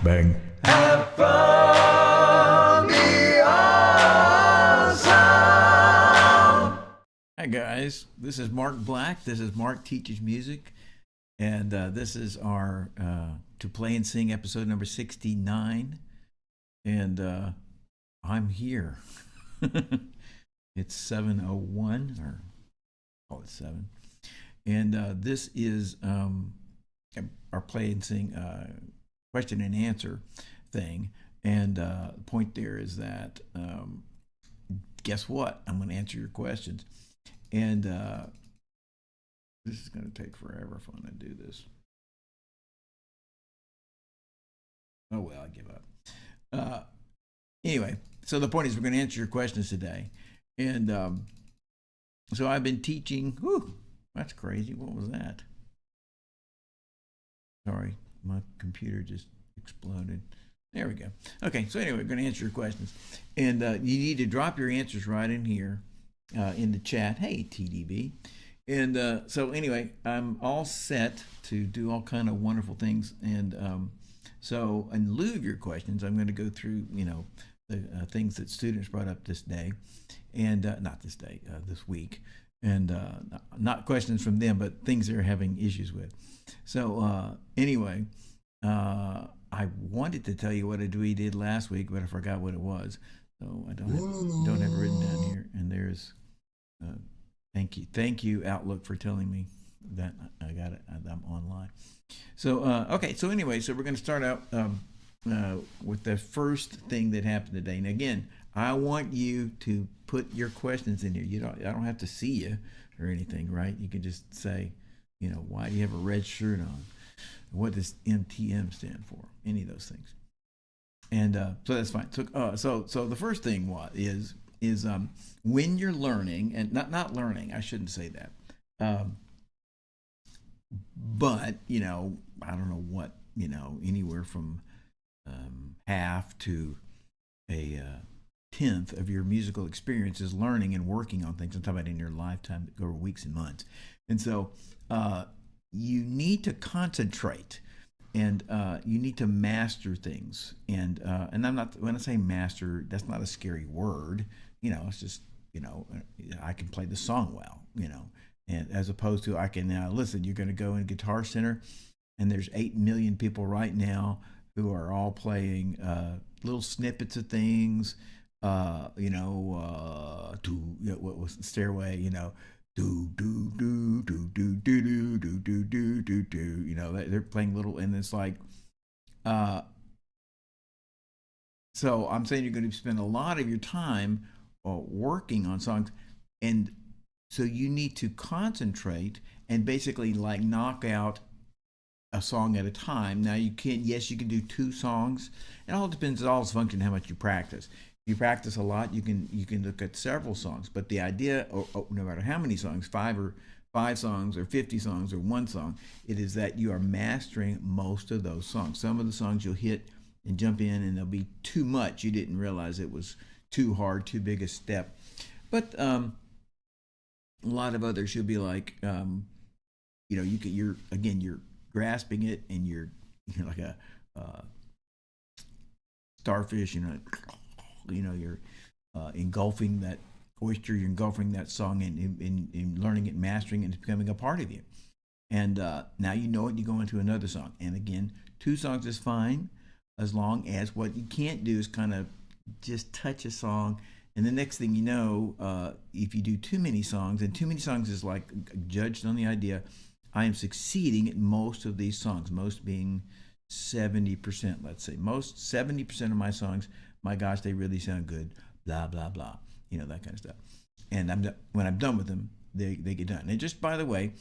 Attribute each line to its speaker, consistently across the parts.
Speaker 1: Bang.
Speaker 2: Have fun, be awesome.
Speaker 1: Hi guys, this is Mark Black. This is Mark Teaches Music, and this is our To Play and Sing episode number 69. And I'm here. It's 7:01, or call it 7. And this is our play and sing question and answer thing. And the point there is that guess what? I'm going to answer your questions. And this is going to take forever if I'm going to do this. Oh, well, I give up. Anyway, so the point is we're going to answer your questions today. And so I've been teaching. Whew, that's crazy. What was that? Sorry, my computer just exploded. There we go. Okay, so anyway, we're going to answer your questions. And you need to drop your answers right in here in the chat. Hey, TDB. And so anyway, I'm all set to do all kind of wonderful things. And so in lieu of your questions, I'm going to go through, the things that students brought up this day. And not this day, this week. And not questions from them, but things they're having issues with. So anyway, I wanted to tell you what we did last week, but I forgot what it was. So I don't have it written down here. And there's thank you Outlook for telling me that I got it. I'm online. So okay. So anyway, so we're going to start out with the first thing that happened today. And again, I want you to put your questions in here. I don't have to see you or anything, right? You can just say, why do you have a red shirt on? What does MTM stand for? Any of those things. And so that's fine. So the first thing is when you're learning, and not learning, I shouldn't say that. But I don't know what, anywhere from half to a tenth of your musical experience is learning and working on things. I'm talking about in your lifetime over weeks and months. And so you need to concentrate, and you need to master things. And I'm not, when I say master, that's not a scary word. It's just, I can play the song well, and as opposed to I can now listen, you're going to go in Guitar Center and there's 8 million people right now who are all playing little snippets of things, what was the Stairway, do do do do do do do do do do do do, they're playing little, and it's like so I'm saying you're going to spend a lot of your time working on songs, and so you need to concentrate and basically like knock out a song at a time. Now you can do 2 songs. It all depends. It all functions how much you practice. If you practice a lot, you can look at several songs. But the idea, no matter how many songs, 5 songs or 50 songs or 1 song, it is that you are mastering most of those songs. Some of the songs you'll hit and jump in, and there'll be too much. You didn't realize it was too hard, too big a step. But a lot of others, you'll be like, you're grasping it, and you're like a starfish, you're engulfing that oyster, you're engulfing that song, and learning it, mastering it, and it's becoming a part of you. And now you know it, you go into another song. And again, 2 songs is fine, as long as what you can't do is kind of just touch a song. And the next thing you know, if you do too many songs, and too many songs is like judged on the idea, I am succeeding at most of these songs, most being 70%, let's say. Most 70% of my songs, my gosh, they really sound good, blah, blah, blah, that kind of stuff. And when I'm done with them, they get done. And just, by the way,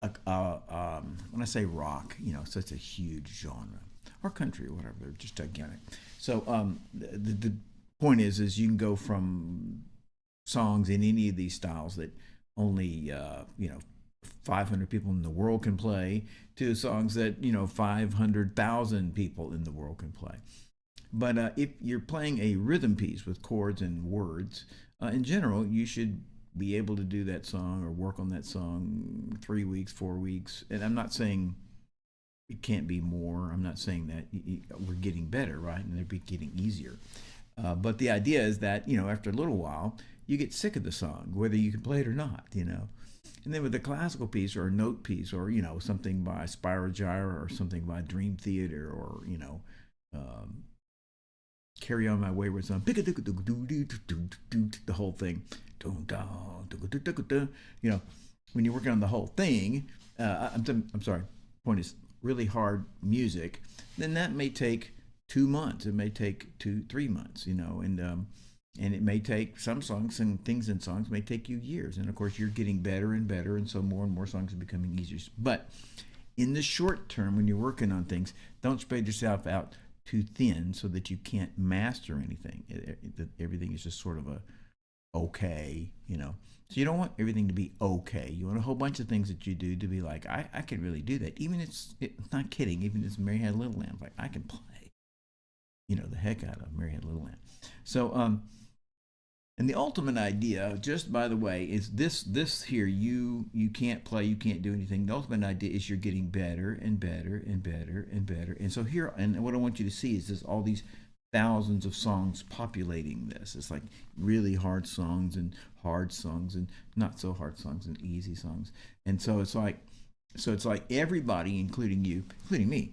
Speaker 1: when I say rock, such a huge genre, or country or whatever, they're just gigantic. So the point is you can go from songs in any of these styles that only, 500 people in the world can play, to songs that 500,000 people in the world can play. But if you're playing a rhythm piece with chords and words, in general, you should be able to do that song or work on that song 3 weeks, 4 weeks. And I'm not saying it can't be more. I'm not saying that we're getting better, right? And they're getting easier. But the idea is that, after a little while, you get sick of the song, whether you can play it or not. And then with a classical piece or a note piece or, something by Spiral Gyra or something by Dream Theater or, Carry On My Wayward Son, the whole thing. When you're working on the whole thing, I'm sorry, point is really hard music, then that may take 2 months. It may take 2-3 months, and it may take some songs and things in songs may take you years. And of course, you're getting better and better, and so more and more songs are becoming easier. But in the short term, when you're working on things, don't spread yourself out too thin so that you can't master anything. Everything is just sort of a okay, So you don't want everything to be okay. You want a whole bunch of things that you do to be like, I can really do that. Even it's not kidding. Even as Mary Had a Little Lamb, like I can play, the heck out of Mary Had a Little Lamb. So, and the ultimate idea, just by the way, is this here. You can't play, you can't do anything. The ultimate idea is you're getting better and better and better and better. And so here, and what I want you to see is all these thousands of songs populating this. It's like really hard songs and not so hard songs and easy songs. And so it's like everybody, including you, including me,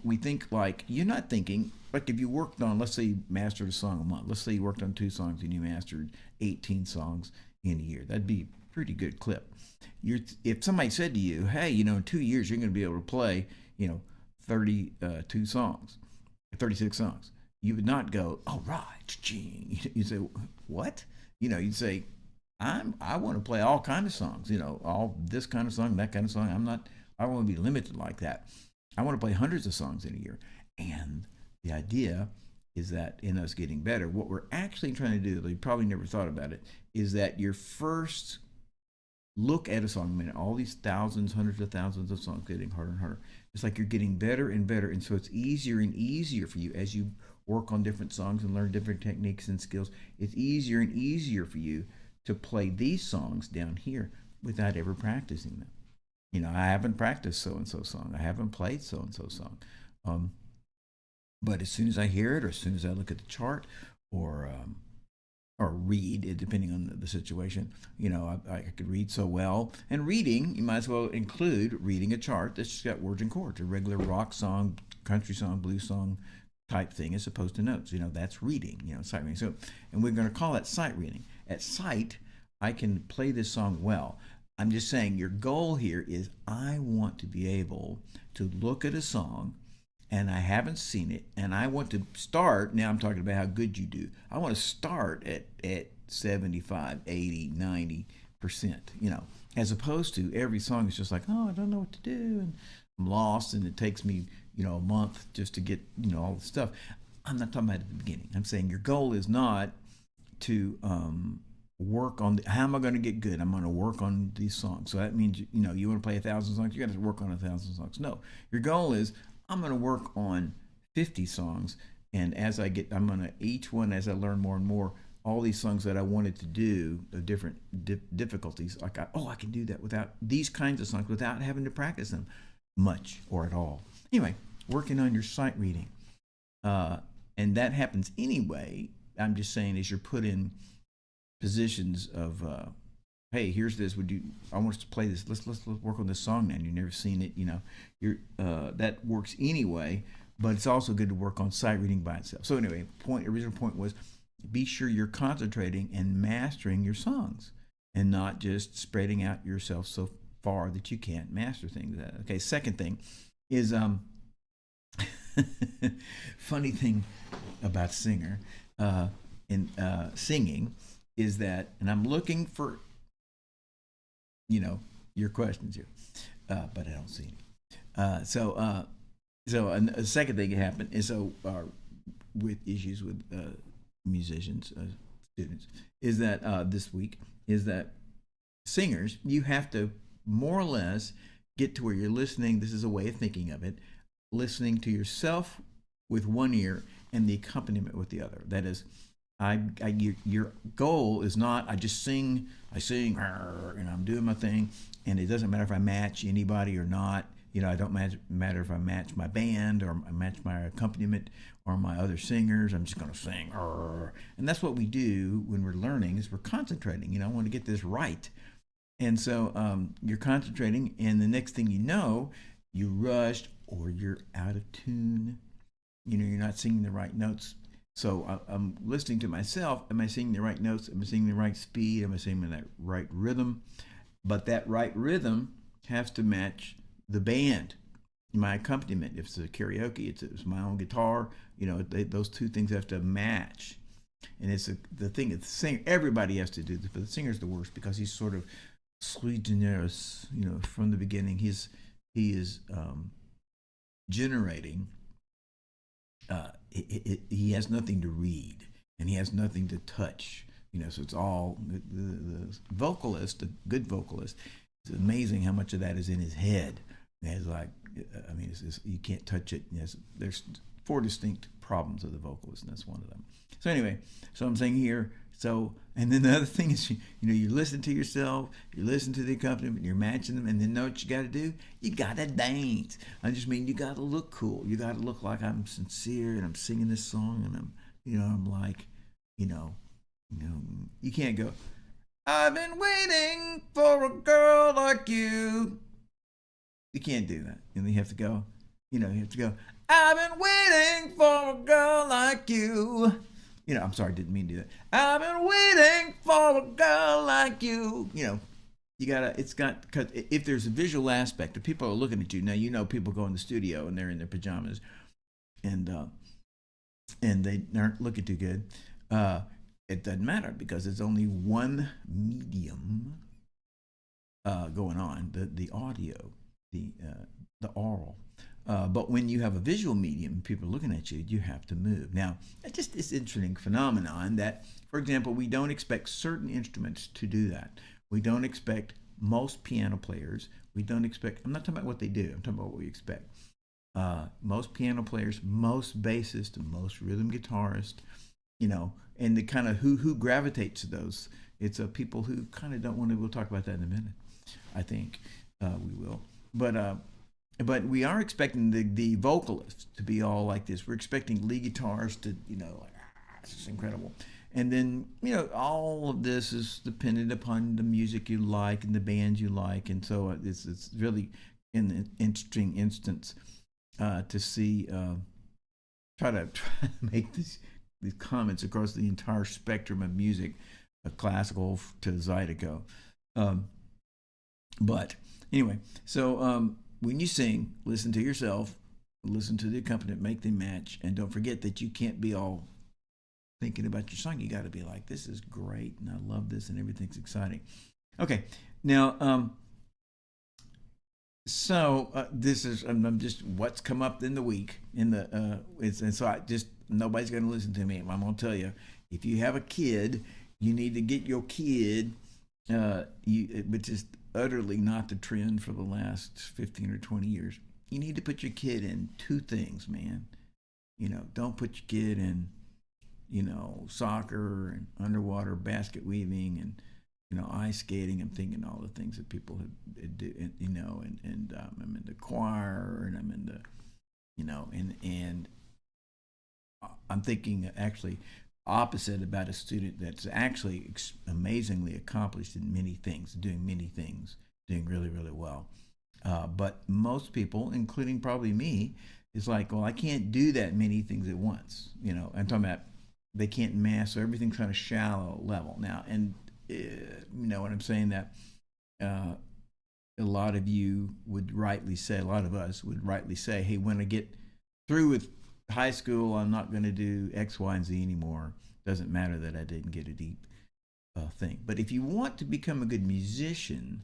Speaker 1: we think like, you're not thinking, like if you worked on, let's say you mastered a song a month. Let's say you worked on 2 songs and you mastered 18 songs in a year. That'd be a pretty good clip. If somebody said to you, hey, in 2 years, you're going to be able to play, 32 songs, 36 songs. You would not go, all right, you'd say, what? You'd say, I want to play all kinds of songs, all this kind of song, that kind of song. I don't want to be limited like that. I want to play hundreds of songs in a year. And the idea is that in us getting better, what we're actually trying to do, you probably never thought about it, is that your first look at a song, all these thousands, hundreds of thousands of songs getting harder and harder. It's like you're getting better and better. And so it's easier and easier for you as you work on different songs and learn different techniques and skills. It's easier and easier for you to play these songs down here without ever practicing them. I haven't practiced so-and-so song. I haven't played so-and-so song. But as soon as I hear it, or as soon as I look at the chart, or read, depending on the situation, I could read so well. And reading, you might as well include reading a chart that's just got words and chords, a regular rock song, country song, blues song type thing, as opposed to notes. That's reading, sight reading. So, and we're going to call that sight reading. At sight, I can play this song well. I'm just saying your goal here is I want to be able to look at a song and I haven't seen it, and I want to start, now I'm talking about how good you do. I want to start at 75, 80, 90%, as opposed to every song is just like, I don't know what to do, and I'm lost, and it takes me, a month just to get, all the stuff. I'm not talking about at the beginning. I'm saying your goal is not to work on how am I going to get good? I'm going to work on these songs. So that means, you want to play 1,000 songs, you got to work on 1,000 songs. No, your goal is I'm going to work on 50 songs, and as I'm going to, each one, as I learn more and more, all these songs that I wanted to do, the different difficulties, like, I can do that without these kinds of songs, without having to practice them much or at all. Anyway, working on your sight reading. And that happens anyway. I'm just saying, as you're put in positions of, hey, here's this. I want us to play this. Let's work on this song now. And you've never seen it, that works anyway. But it's also good to work on sight reading by itself. So anyway, original point was, be sure you're concentrating and mastering your songs, and not just spreading out yourself so far that you can't master things. Okay. Second thing is, funny thing about singing is that, and I'm looking for, your questions here, but I don't see any. So a second thing that happened is, with issues with musicians, students, is that this week is that singers, you have to more or less get to where you're listening. This is a way of thinking of it, listening to yourself with one ear and the accompaniment with the other. That is, your goal is not, I sing, and I'm doing my thing, and it doesn't matter if I match anybody or not. I don't matter if I match my band or I match my accompaniment or my other singers. I'm just going to sing. And that's what we do when we're learning is we're concentrating. I want to get this right. And so you're concentrating, and the next thing you know, you rushed or you're out of tune. You're not singing the right notes. So I'm listening to myself. Am I singing the right notes? Am I singing the right speed? Am I singing that right rhythm? But that right rhythm has to match the band, my accompaniment. If it's a karaoke, it's my own guitar. Those two things have to match. And it's the thing. It's the singer. Everybody has to do this, but the singer's the worst because he's sort of sui generis. From the beginning, he is generating. He has nothing to read, and he has nothing to touch. So it's all the vocalist, a good vocalist. It's amazing how much of that is in his head. It's like, you can't touch it. There's 4 distinct problems of the vocalist, and that's one of them. So anyway, so I'm saying here. And then the other thing is, you listen to yourself, you listen to the accompaniment, you're matching them, and then know what you got to do? You got to dance. I just mean you got to look cool. You got to look like I'm sincere and I'm singing this song, and I'm like, you can't go, I've been waiting for a girl like you. You can't do that. And you have to go, I've been waiting for a girl like you. I'm sorry, didn't mean to do that. I've been waiting for a girl like you. You gotta, because if there's a visual aspect, if people are looking at you, now people go in the studio and they're in their pajamas and they aren't looking too good. It doesn't matter because it's only one medium going on, the audio, the oral. But when you have a visual medium, people are looking at you, you have to move. Now, it's just this interesting phenomenon that, for example, we don't expect certain instruments to do that. We don't expect most piano players. I'm not talking about what they do. I'm talking about what we expect. Most piano players, most bassists, most rhythm guitarists, and the kind of who gravitates to those. It's people who kind of don't want to. We'll talk about that in a minute. I think we will. But we are expecting the vocalists to be all like this. We're expecting lead guitars to, this is incredible. And then, all of this is dependent upon the music you like and the bands you like. And so it's really an interesting instance to see, try to make these comments across the entire spectrum of music, classical to zydeco. But anyway, so when you sing, listen to yourself, listen to the accompaniment, make them match, and don't forget that you can't be all thinking about your song. You got to be like, this is great, and I love this, and everything's exciting. Okay, now, this is I'm just what's come up in the week and so I just nobody's going to listen to me. I'm going to tell you, if you have a kid, you need to get your kid, which is utterly not the trend for the last 15 or 20 years. You need to put your kid in 2 things, man. Don't put your kid in, soccer and underwater basket weaving and, ice skating. I'm thinking all the things that people do, and I'm in the choir and I'm in the, and I'm thinking actually opposite about a student that's actually amazingly accomplished in many things, doing really, really well. But most people, including probably me, is like, well, I can't do that many things at once. I'm talking about they can't master everything's kind of shallow level now. And what I'm saying, that a lot of you would rightly say, a lot of us would rightly say, hey, when I get through with high school, I'm not going to do X, Y, and Z anymore. Doesn't matter that I didn't get a deep thing. But if you want to become a good musician,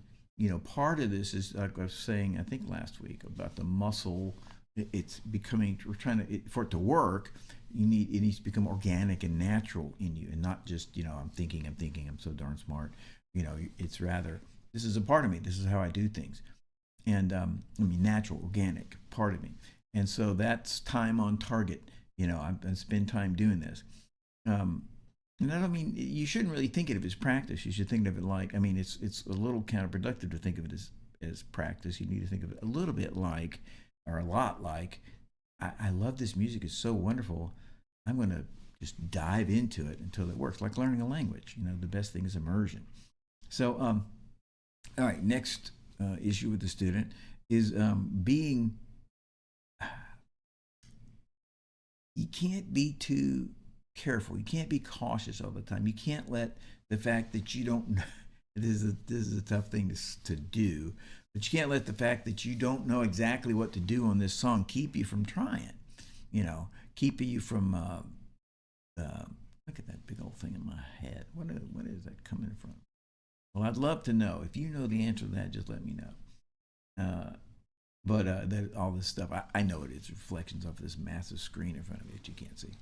Speaker 1: part of this is, like I was saying, I think last week, about the muscle. It's becoming, we're trying to, for it to work, it needs to become organic and natural in you, and not just, I'm thinking, I'm so darn smart. It's rather, this is a part of me. This is how I do things. And natural, organic part of me. And so that's time on target. I spend time doing this. And I don't mean, you shouldn't really think of it as practice. You should think of it like, it's a little counterproductive to think of it as practice. You need to think of it a little bit like, or a lot like, I love this music. It's so wonderful. I'm going to just dive into it until it works, like learning a language. The best thing is immersion. So, all right, next issue with the student is being, you can't be too careful. You can't be cautious all the time. You can't let the fact that you don't know, this is a tough thing to do, but you can't let the fact that you don't know exactly what to do on this song keep you from trying. Keep you from, look at that big old thing in my head. What is that coming from? Well, I'd love to know. If you know the answer to that, just let me know. But that all this stuff, I know it is reflections of this massive screen in front of you that you can't see.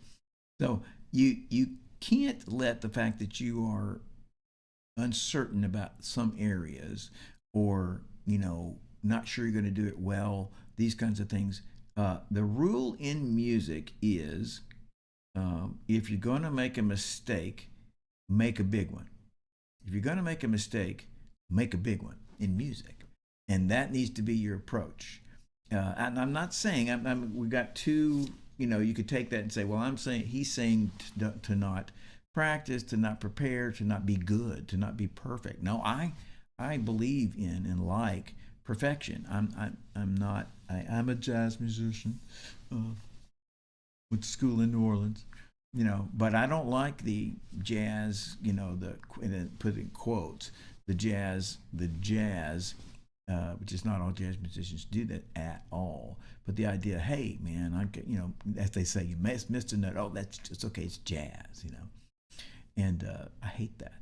Speaker 1: So you can't let the fact that you are uncertain about some areas, or not sure you're going to do it well, these kinds of things. The rule in music is, if you're going to make a mistake, make a big one. If you're going to make a mistake, make a big one in music. And that needs to be your approach. And I'm not saying, we got two, you could take that and say, well, he's saying to not practice, to not prepare, to not be good, to not be perfect. No, I believe in and like perfection. I'm a jazz musician, went to school in New Orleans, but I don't like the jazz, put in quotes, the jazz, which is not all jazz musicians do that at all. But the idea, hey man, as they say, you missed a note. Oh, it's okay. It's jazz, And I hate that.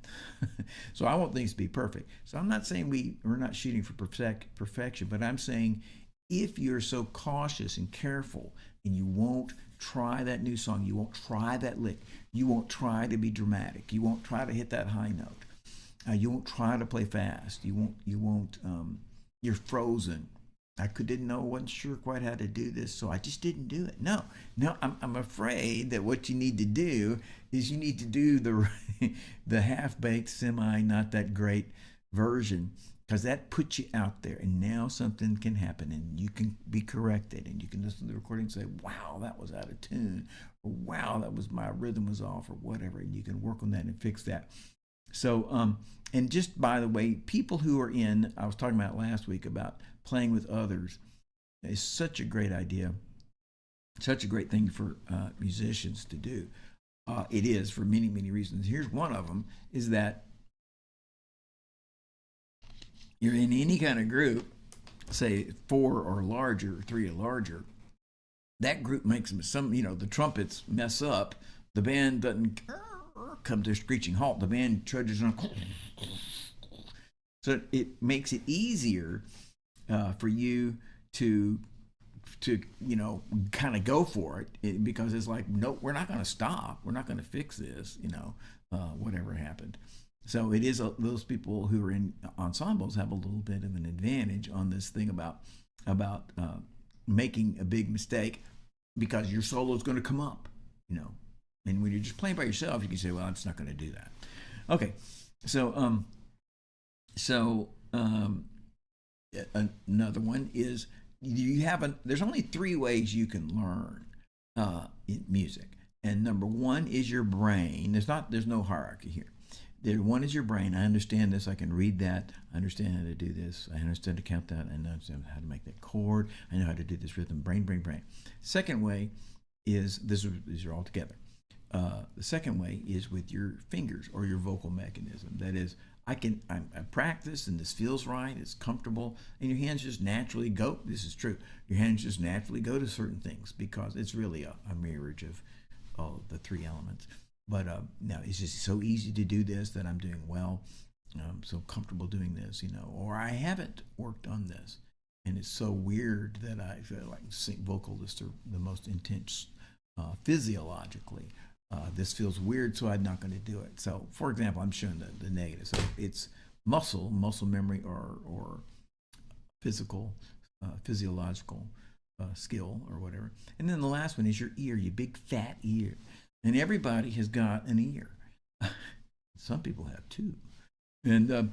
Speaker 1: So I want things to be perfect. So I'm not saying we're not shooting for perfection, but I'm saying if you're so cautious and careful and you won't try that new song, you won't try that lick, you won't try to be dramatic, you won't try to hit that high note, you won't try to play fast, you won't. You're frozen. Didn't know, wasn't sure quite how to do this, so I just didn't do it. No, I'm afraid that what you need to do is you need to do the half-baked, not that great version, because that puts you out there, and now something can happen, and you can be corrected, and you can listen to the recording and say, wow, that was out of tune, or wow, my rhythm was off, or whatever, and you can work on that and fix that. So, and just by the way, people who are I was talking about last week about playing with others, is such a great idea, such a great thing for musicians to do. It is for many, many reasons. Here's one of them, is that you're in any kind of group, say 4 or larger, 3 or larger, that group makes the trumpets mess up, the band doesn't come to a screeching halt, the band trudges on. So it makes it easier for you to kind of go for it, because it's like, no, we're not going to stop, we're not going to fix this, whatever happened. So it is those people who are in ensembles have a little bit of an advantage on this thing about making a big mistake, because your solo is going to come up, And when you're just playing by yourself, you can say, well, I'm just not going to do that. Okay, so another one is there's only 3 ways you can learn in music. And number 1 is your brain. There's no hierarchy here. One is your brain. I understand this. I can read that. I understand how to do this. I understand to count that. I understand how to make that chord. I know how to do this rhythm. Brain. Second way is these are all together. The second way is with your fingers or your vocal mechanism. That is, I practice and this feels right, it's comfortable, and your hands just naturally go. This is true. Your hands just naturally go to certain things because it's really a marriage of all the 3 elements. But now it's just so easy to do this that I'm doing well. I'm so comfortable doing this, or I haven't worked on this. And it's so weird that I feel like vocalists are the most intense physiologically. This feels weird, so I'm not going to do it. So, for example, I'm showing the negative. So it's muscle memory, or physiological skill, or whatever. And then the last one is your ear, your big fat ear. And everybody has got an ear. Some people have 2. And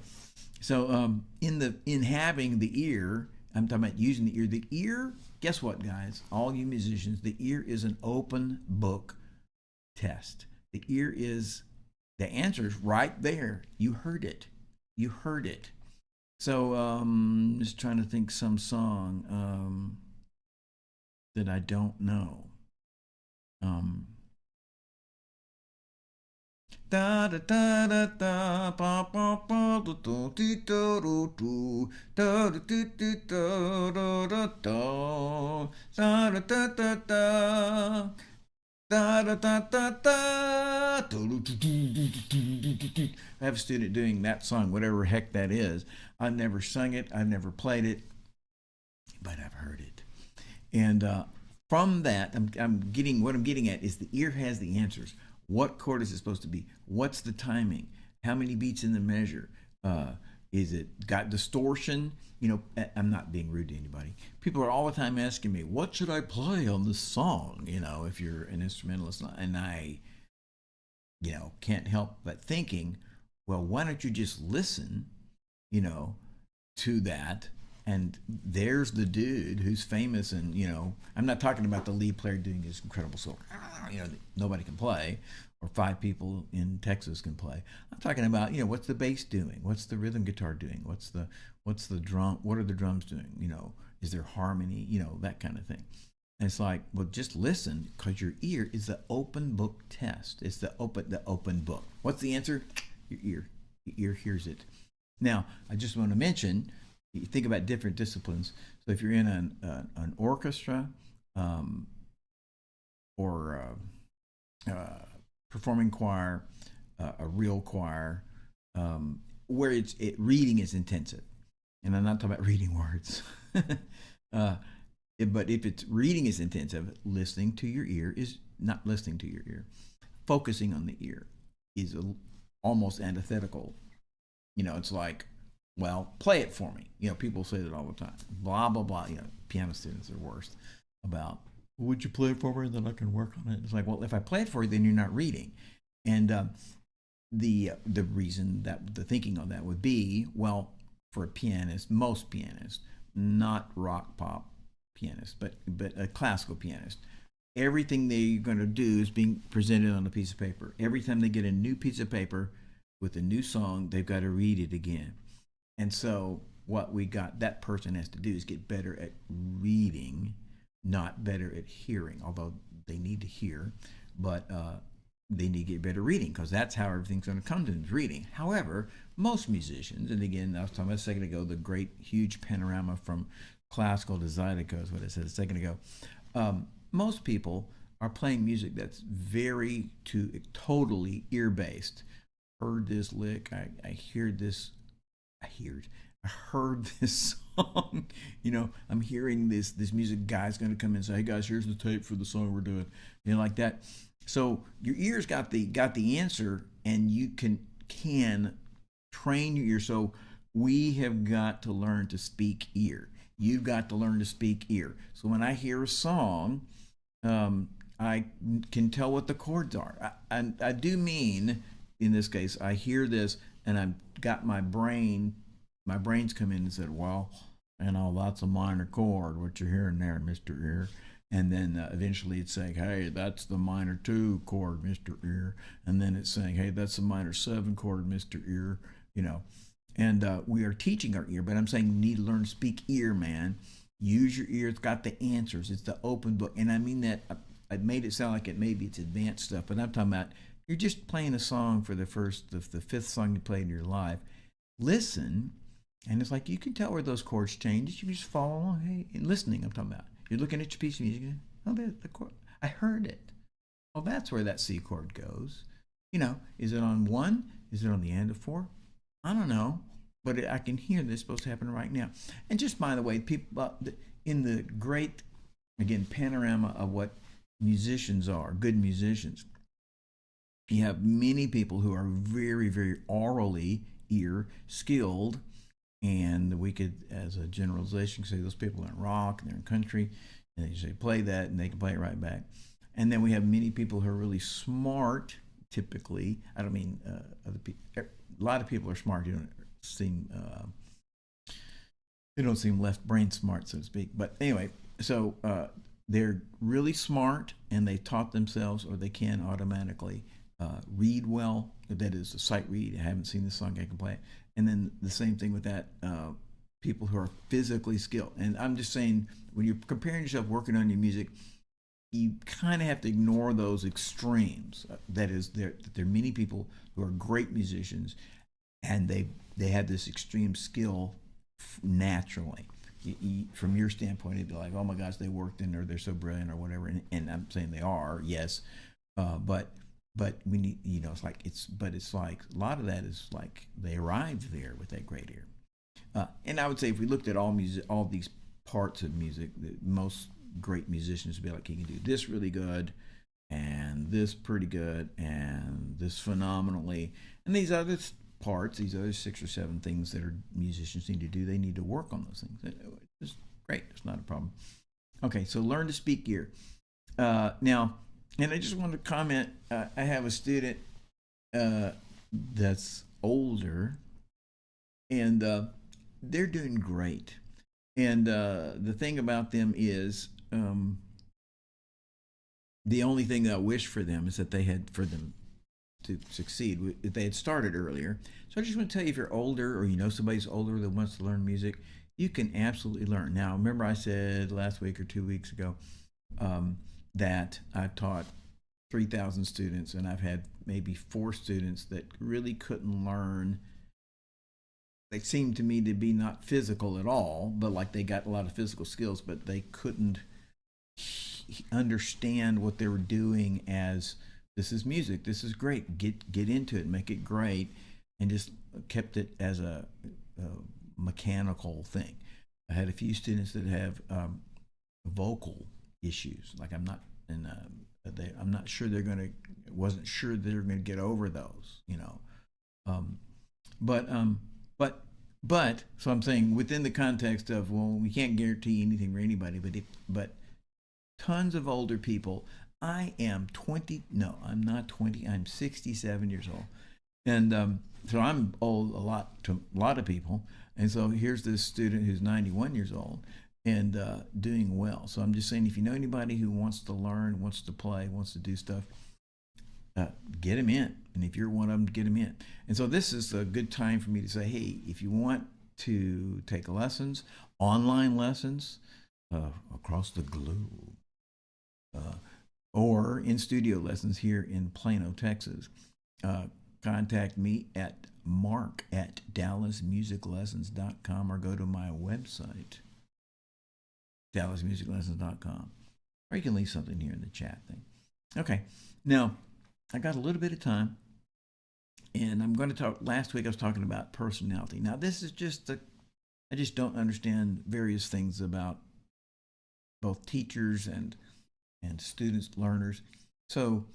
Speaker 1: in having the ear, I'm talking about using the ear. The ear, guess what, guys? All you musicians, the ear is an open book test. The ear is the answer is right there. You heard it. You heard it. So just trying to think some song that I don't know. Da da da da da ba ba ba do do do do do da da do do do do do do da da da da da da da da da da. I have a student doing that song, whatever heck that is. I've never sung it, I've never played it, but I've heard it. And from that, I'm getting what I'm getting at is the ear has the answers. What chord is it supposed to be? What's the timing? How many beats in the measure? Is it got distortion? You know, I'm not being rude to anybody. People are all the time asking me, what should I play on this song? You know, if you're an instrumentalist. And I, you know, can't help but thinking, well, why don't you just listen, you know, to that? And there's the dude who's famous, and you know, I'm not talking about the lead player doing his incredible solo, you know, nobody can play, or 5 people in Texas can play. I'm talking about, you know, what's the bass doing? What's the rhythm guitar doing? What's the drum? What are the drums doing? You know, is there harmony? You know, that kind of thing. And it's like, well, just listen, because your ear is the open book test. It's the open book. What's the answer? Your ear. Your ear hears it. Now, I just want to mention, you think about different disciplines. So if you're in an orchestra or performing choir, a real choir, where reading is intensive, and I'm not talking about reading words, but if it's reading is intensive, listening to your ear is not listening to your ear. Focusing on the ear is almost antithetical. You know, it's like, well, play it for me. You know, people say that all the time. Blah, blah, blah. You know, piano students are worst about, would you play it for me, then I can work on it? It's like, well, if I play it for you, then you're not reading. And the reason that the thinking on that would be, well, for a pianist, most pianists, not rock pop pianists, but a classical pianist, everything they're going to do is being presented on a piece of paper. Every time they get a new piece of paper with a new song, they've got to read it again. And so what that person has to do is get better at reading, not better at hearing, although they need to hear, but they need to get better reading, because that's how everything's going to come to them, is reading. However, most musicians, and again, I was talking about a second ago, the great huge panorama from classical to zydeco is what I said a second ago. Most people are playing music that's totally ear-based. Heard this lick, I heard this song. You know, I'm hearing this music guy's going to come in and say, hey guys, here's the tape for the song we're doing, you know, like that. So your ears got the answer, and you can train your ear. So we have got to learn to speak ear. You've got to learn to speak ear. So when I hear a song, I can tell what the chords are. I do mean, in this case, I hear this and I've got my brain's come in and said, well, you know, that's a minor chord, what you're hearing there, Mr. Ear. And then eventually it's saying, hey, that's the minor 2 chord, Mr. Ear. And then it's saying, hey, that's the minor 7 chord, Mr. Ear, you know. And we are teaching our ear, but I'm saying you need to learn to speak ear, man. Use your ear. It's got the answers. It's the open book. And I mean that, I made it sound like it's advanced stuff, but I'm talking about, you're just playing a song for the 5th song you played in your life. Listen, and it's like you can tell where those chords change. You can just follow along. Hey, listening, I'm talking about. You're looking at your piece of music. Oh, the chord. I heard it. Well, that's where that C chord goes. You know, is it on 1? Is it on the end of 4? I don't know, but I can hear this supposed to happen right now. And just by the way, people in the great, again, panorama of what musicians are, good musicians, you have many people who are very, very orally ear skilled, and we could, as a generalization, say those people are in rock and they're in country, and they say play that and they can play it right back. And then we have many people who are really smart, typically. I don't mean other people. a lot of people are smart. They don't seem left brain smart, so to speak. But anyway, so they're really smart, and they taught themselves, or they can automatically read well. That is a sight read. I haven't seen this song, I can play it. And then the same thing with that, people who are physically skilled. And I'm just saying, when you're comparing yourself working on your music, you kind of have to ignore those extremes. That is, there are many people who are great musicians, and they have this extreme skill naturally. From your standpoint, it'd be like, oh my gosh, they worked in, or they're so brilliant, or whatever. And I'm saying they are, yes, but we need, it's like it's like a lot of that is like they arrived there with that great ear. And I would say if we looked at all these parts of music, most great musicians would be like, he can do this really good, and this pretty good, and this phenomenally, and these other parts, these other 6 or 7 things that musicians need to do, they need to work on those things. It's great. It's not a problem. Okay, so learn to speak ear. Now, and I just wanted to comment, I have a student that's older, and they're doing great. And the thing about them is, the only thing that I wish for them is that for them to succeed, if they had started earlier. So I just want to tell you, if you're older, or somebody's older that wants to learn music, you can absolutely learn. Now, remember I said last week or 2 weeks ago that I've taught 3,000 students, and I've had maybe 4 students that really couldn't learn. They seemed to me to be not physical at all, but like they got a lot of physical skills, but they couldn't understand what they were doing as, this is music, this is great, get into it, make it great, and just kept it as a mechanical thing. I had a few students that have vocal issues, like I'm not sure wasn't sure they're gonna get over those, but so I'm saying, within the context of, well, we can't guarantee anything for anybody, but tons of older people. I am 20. No, I'm not 20. I'm 67 years old, and so I'm old to a lot of people. And so here's this student who's 91 years old and doing well. So I'm just saying, if you know anybody who wants to learn, wants to play, wants to do stuff, get them in. And if you're one of them, get them in. And so this is a good time for me to say, hey, if you want to take lessons, online lessons across the globe, or in studio lessons here in Plano, Texas, contact me at mark@dallasmusiclessons.com, or go to my website, dallasmusiclessons.com, or you can leave something here in the chat thing. Okay, now I got a little bit of time, and I'm going to talk. Last week I was talking about personality. Now this is just I just don't understand various things about both teachers and students, learners. So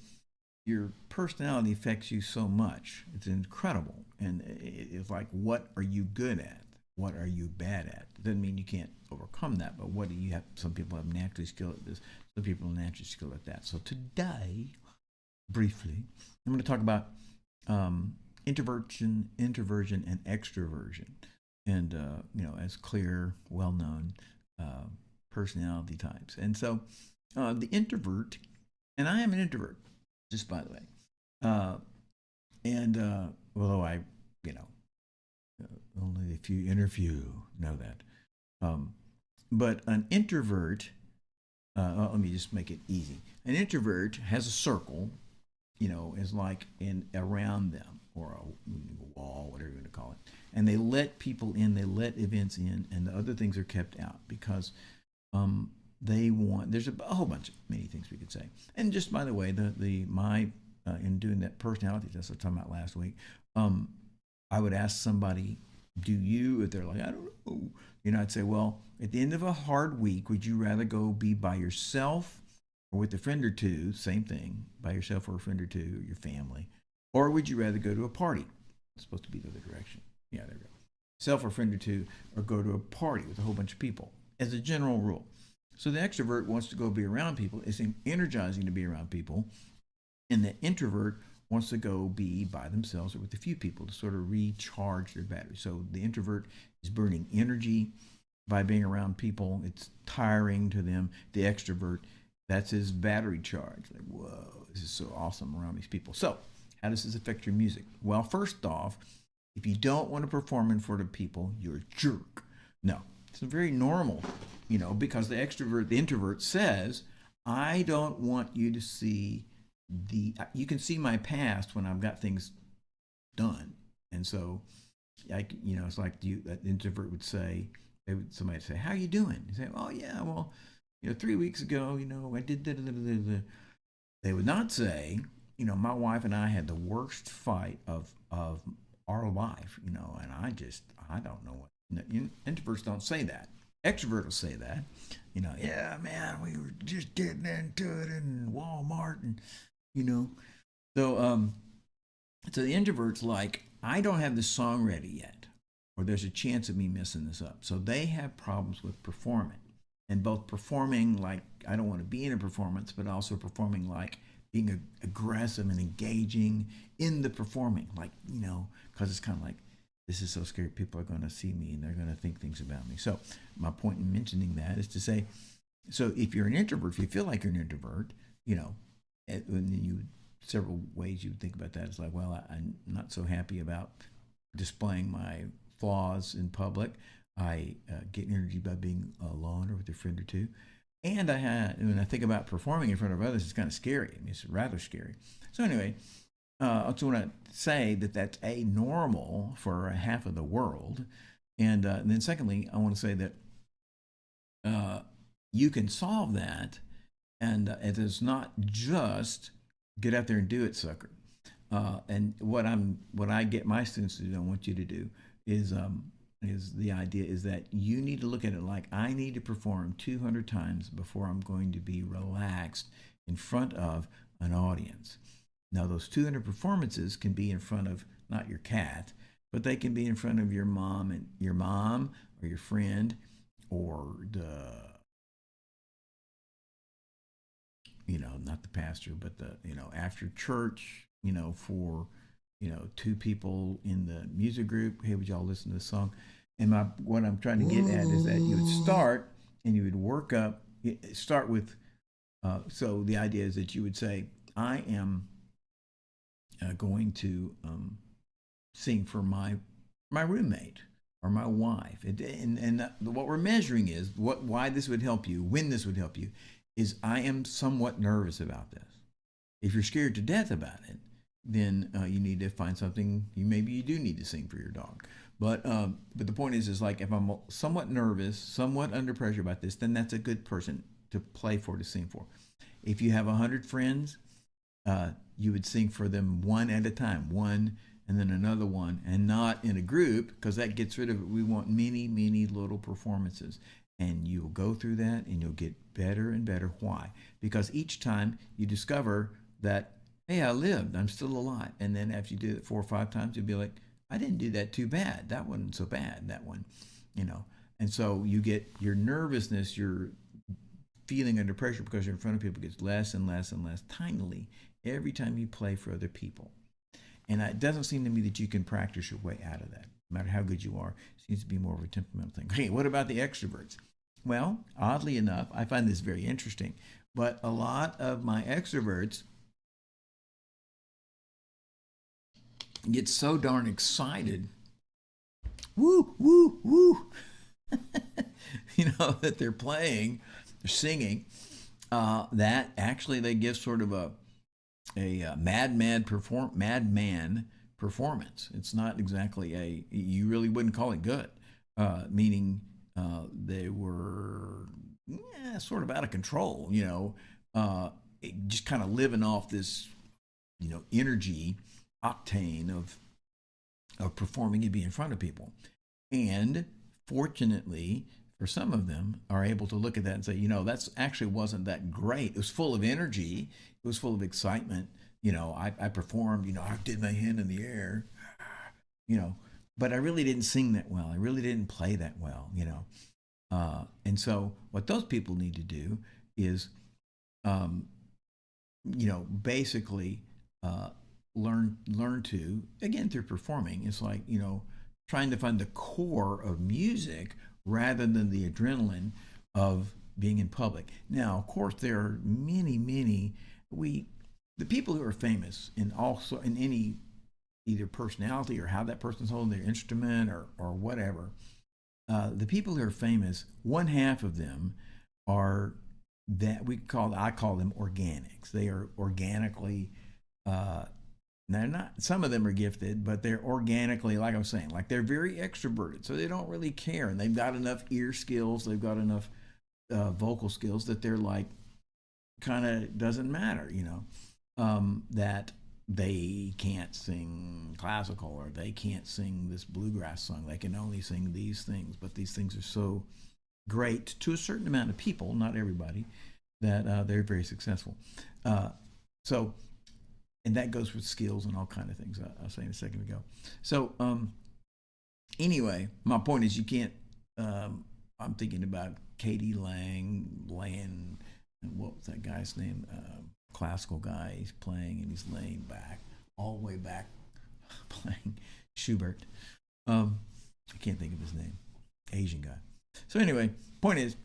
Speaker 1: your personality affects you so much. It's incredible. And it's like, what are you good at? What are you bad at? It doesn't mean you can't overcome that, but what do you have? Some people have naturally skill at this. Some people are naturally skilled at that. So today, briefly, I'm going to talk about introversion, and extroversion, and as clear, well-known personality types. And so the introvert, and I am an introvert, just by the way, and although I, only a few interview know that, but an introvert, let me just make it easy. An introvert has a circle, is like around them, or a wall, whatever you want to call it, and they let people in, they let events in, and the other things are kept out because there's a whole bunch of many things we could say. And just by the way, in doing that personality test I was talking about last week, I would ask somebody, if they're like, I don't know, I'd say, well, at the end of a hard week, would you rather go be by yourself or with a friend or two? Same thing, by yourself or a friend or two, or your family. Or would you rather go to a party? It's supposed to be the other direction. Yeah, there we go. Self or friend or two, or go to a party with a whole bunch of people, as a general rule. So the extrovert wants to go be around people. It's energizing to be around people. And the introvert wants to go be by themselves or with a few people to sort of recharge their battery. So the introvert is burning energy by being around people. It's tiring to them. The extrovert, that's his battery charge. Like, whoa, this is so awesome around these people. So how does this affect your music? Well, first off, if you don't want to perform in front of people, you're a jerk. No, it's very normal, because the introvert says, I don't want you to see you can see my past when I've got things done. And so, it's like that introvert would say, somebody would say, how are you doing? You say, oh yeah, well, 3 weeks ago, I did that. They would not say, my wife and I had the worst fight of our life, and I don't know what. Introverts don't say that. Extrovert will say that, yeah, man, we were just getting into it in Walmart, and so so the introvert's like, I don't have this song ready yet, or there's a chance of me messing this up. So they have problems with performing, and both performing like I don't want to be in a performance, but also performing like being aggressive and engaging in the performing, like, because it's kind of like, this is so scary. People are going to see me and they're going to think things about me. So my point in mentioning that is to say, so if you're an introvert, if you feel like you're an introvert, and several ways you would think about that. It's like, well, I'm not so happy about displaying my flaws in public. I get energy by being alone or with a friend or two. And when I think about performing in front of others, it's kind of scary. I mean, it's rather scary. So anyway, I just want to say that that's a normal for half of the world. And then secondly, I want to say that you can solve that. And it is not just get out there and do it, sucker. And what I get my students to do, I want you to do, is the idea is that you need to look at it like, I need to perform 200 times before I'm going to be relaxed in front of an audience. Now, those 200 performances can be in front of not your cat, but they can be in front of your mom or your friend, or not the pastor, but after church, for, two people in the music group. Hey, would y'all listen to this song? And what I'm trying to get at is that you would start and you would work up, start with, so the idea is that you would say, I am going to sing for my roommate or my wife. And what we're measuring is why this would help you, when this would help you, is I am somewhat nervous about this. If you're scared to death about it, then you need to find something. Maybe you do need to sing for your dog. But the point is like, if I'm somewhat nervous, somewhat under pressure about this, then that's a good person to play for, to sing for. If you have 100 friends, you would sing for them one at a time, one and then another one, and not in a group, because that gets rid of it. We want many, many little performances. And you'll go through that and you'll get better and better. Why? Because each time you discover that, hey, I lived, I'm still alive. And then after you do it 4 or 5 times, you'll be like, I didn't do that too bad. That wasn't so bad, that one, And so you get your nervousness, your feeling under pressure because you're in front of people, gets less and less and less tinily every time you play for other people. And it doesn't seem to me that you can practice your way out of that. No matter how good you are, it seems to be more of a temperamental thing. Hey, what about the extroverts? Well, oddly enough, I find this very interesting, but a lot of my extroverts get so darn excited, woo, woo, woo, that they're playing, they're singing, that actually they give sort of a madman performance. It's not exactly you really wouldn't call it good, meaning they were sort of out of control, just kind of living off this, energy octane of performing and being in front of people. And fortunately, for some of them, are able to look at that and say, that's actually wasn't that great. It was full of energy. It was full of excitement. I performed, I did my hand in the air, but I really didn't sing that well. I really didn't play that well, and so what those people need to do is, basically learn to, again, through performing. It's like, trying to find the core of music rather than the adrenaline of being in public. Now, of course, there are many the people who are famous in any either personality or how that person's holding their instrument or whatever. The people who are famous, one half of them are that I call them organics. They are organically, they're not, some of them are gifted, but they're organically, like I was saying, like they're very extroverted. So they don't really care. And they've got enough ear skills. They've got enough vocal skills that they're like, kind of doesn't matter, that they can't sing classical or they can't sing this bluegrass song. They can only sing these things, but these things are so great to a certain amount of people, not everybody, that they're very successful. And that goes with skills and all kind of things I was saying a second ago. So anyway, my point is you can't, I'm thinking about Katie Lang, what was that guy's name? Classical guy. He's playing and he's laying back, all the way back, playing Schubert. I can't think of his name. Asian guy. So anyway, point is,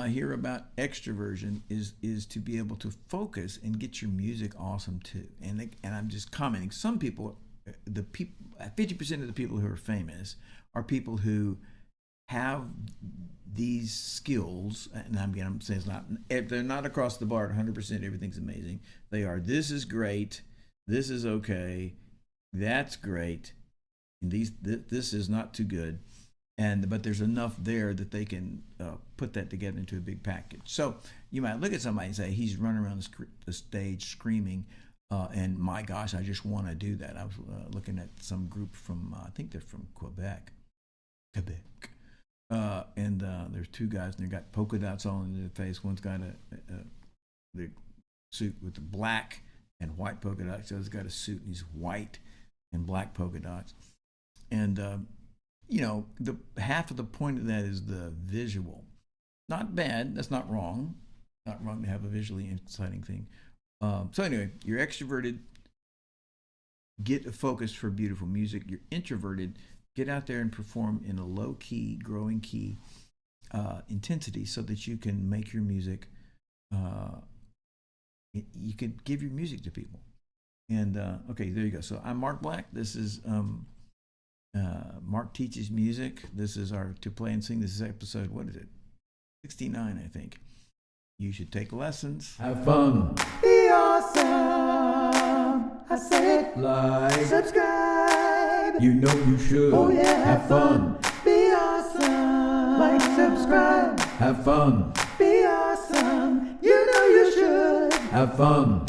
Speaker 1: here about extroversion is to be able to focus and get your music awesome too. And I'm just commenting. Some people, 50% of the people who are famous are people who have these skills, and I'm saying they're not across the board 100%. Everything's amazing. They are. This is great. This is okay. That's great. And this is not too good. But there's enough there that they can put that together into a big package. So you might look at somebody and say, he's running around the stage screaming, and my gosh, I just want to do that. I was looking at some group from, I think they're from Quebec. And there's two guys, and they got polka dots all in their face. One's got the suit with the black and white polka dots. The other's got a suit, and he's white and black polka dots. And the half of the point of that is the visual. Not bad. That's not wrong. Not wrong to have a visually exciting thing. So anyway, you're extroverted. Get a focus for beautiful music. You're introverted. Get out there and perform in a low key, growing key intensity so that you can make your music. You can give your music to people. And okay, there you go. So I'm Mark Black. This is Mark Teaches Music. This is our To Play and Sing. This is episode, what is it? 69, I think. You should take lessons.
Speaker 2: Have fun. Be awesome. I said, like, subscribe. You know you should. Oh yeah, have fun. Be awesome. Like, subscribe. Have fun. Be awesome. You know you should. Have fun.